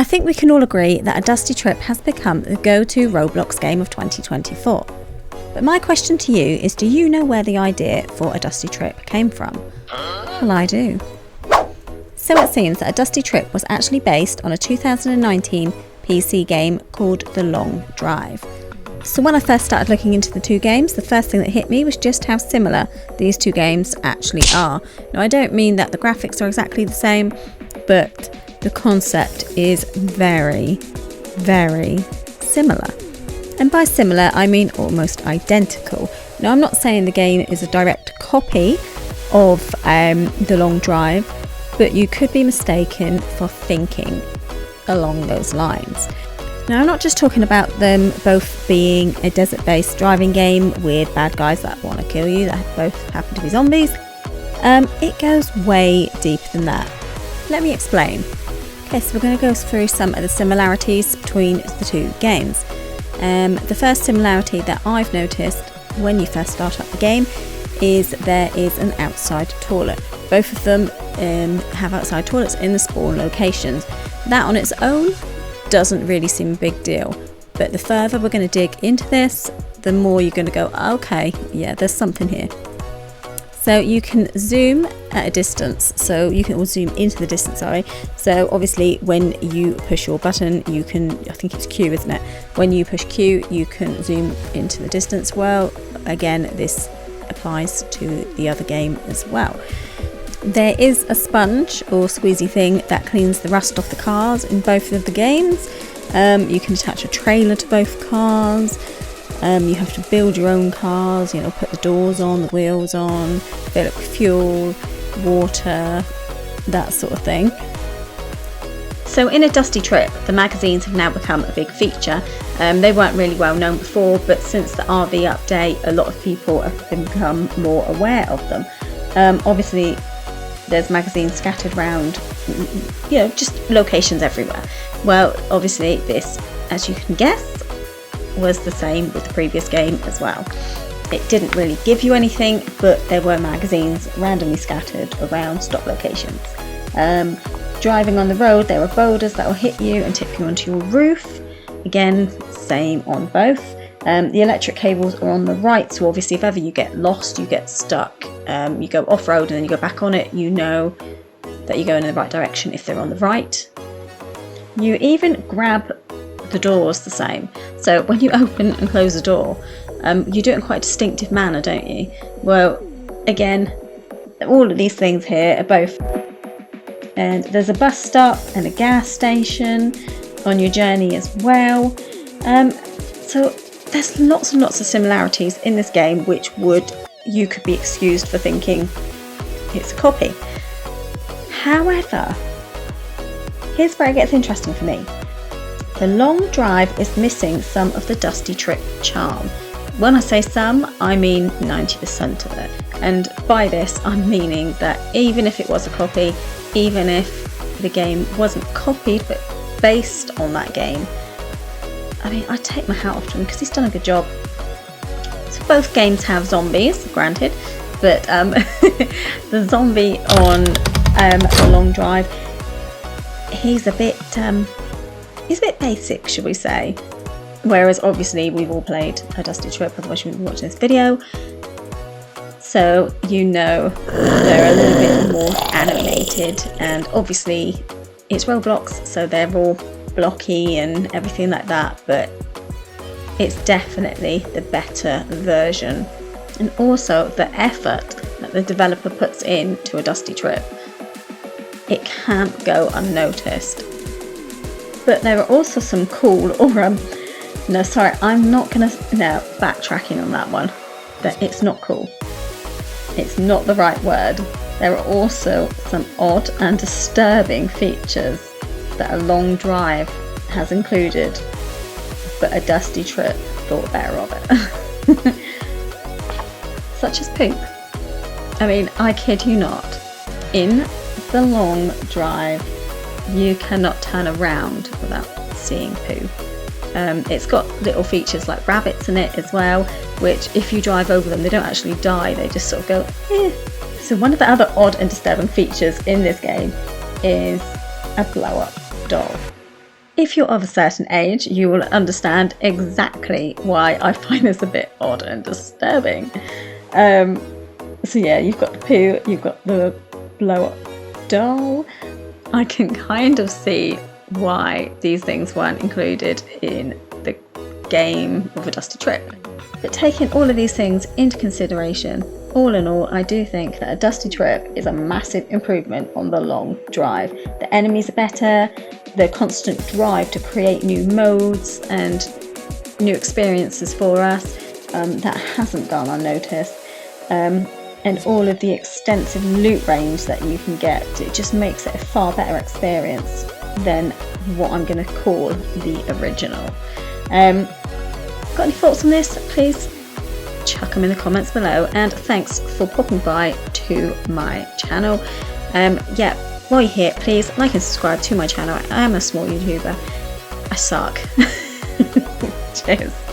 I think we can all agree that A Dusty Trip has become the go-to Roblox game of 2024. But my question to you is, do you know where the idea for A Dusty Trip came from? Well, I do. So it seems that A Dusty Trip was actually based on a 2019 PC game called The Long Drive. So when I first started looking into the two games, the first thing that hit me was just how similar these two games actually are. Now, I don't mean that the graphics are exactly the same, but the concept is very, very similar. And by similar, I mean almost identical. Now, I'm not saying the game is a direct copy of The Long Drive, but you could be mistaken for thinking along those lines. Now, I'm not just talking about them both being a desert-based driving game with bad guys that want to kill you, that both happen to be zombies. It goes way deeper than that. Let me explain. Okay, so we're going to go through some of the similarities between the two games. The first similarity that I've noticed when you first start up the game is there is an outside toilet. Both of them have outside toilets in the spawn locations. That on its own doesn't really seem a big deal, but the further we're going to dig into this, the more you're going to go, okay, yeah, there's something here. So you can zoom at a distance, so you can zoom into the distance, sorry. So obviously when you push your button, you can, I think it's Q, isn't it? When you push Q, you can zoom into the distance. Well, again, this applies to the other game as well. There is a sponge or squeezy thing that cleans the rust off the cars in both of the games. You can attach a trailer to both cars. You have to build your own cars, you know, put the doors on, the wheels on, fill it with fuel, water, that sort of thing. So in A Dusty Trip, the magazines have now become a big feature. They weren't really well known before, but since the RV update, a lot of people have become more aware of them. Obviously, there's magazines scattered around, you know, just locations everywhere. Well, obviously this, as you can guess, was the same with the previous game as well. It didn't really give you anything, but there were magazines randomly scattered around stop locations. Driving on the road, there were boulders that will hit you and tip you onto your roof. Again, same on both. The electric cables are on the right, so obviously if ever you get lost, you get stuck, you go off-road and then you go back on it, you know that you're going in the right direction if they're on the right. You even grab the doors the same. So when you open and close the door, you do it in quite a distinctive manner, don't you? Well, again, all of these things here are both. And there's a bus stop and a gas station on your journey as well. So there's lots and lots of similarities in this game, which you could be excused for thinking it's a copy. However, here's where it gets interesting for me. The Long Drive is missing some of the Dusty Trip charm. When I say some, I mean 90% of it. And by this, I'm meaning that even if it was a copy, even if the game wasn't copied but based on that game, I mean, I take my hat off to him because he's done a good job. So both games have zombies, granted, but the zombie on The Long Drive, he's a bit basic, should we say. Whereas obviously we've all played A Dusty Trip, otherwise you wouldn't be watching this video. So you know they're a little bit more animated, and obviously it's Roblox, so they're all blocky and everything like that, but it's definitely the better version. And also the effort that the developer puts into A Dusty Trip, it can't go unnoticed. But there are also some cool, no, sorry, I'm not gonna, no, backtracking on that one. That it's not cool. It's not the right word. There are also some odd and disturbing features that A Long Drive has included, but A Dusty Trip thought better of it. Such as poop. I mean, I kid you not. In The Long Drive, you cannot turn around without seeing poo. It's got little features like rabbits in it as well, which if you drive over them, they don't actually die, they just sort of go, eh. So one of the other odd and disturbing features in this game is a blow-up doll. if you're of a certain age, you will understand exactly why I find this a bit odd and disturbing. So yeah, you've got the poo, you've got the blow-up doll. I can kind of see why these things weren't included in the game of a Dusty Trip. But taking all of these things into consideration, all in all, I do think that a Dusty Trip is a massive improvement on the long drive. The enemies are better, the constant drive to create new modes and new experiences for us, that hasn't gone unnoticed. And all of the extensive loot range that you can get, it just makes it a far better experience than what I'm going to call the original. Got any thoughts on this? Please chuck them in the comments below, and thanks for popping by to my channel. Yeah, while you're here, please like and subscribe to my channel. I am a small YouTuber. I suck. Cheers.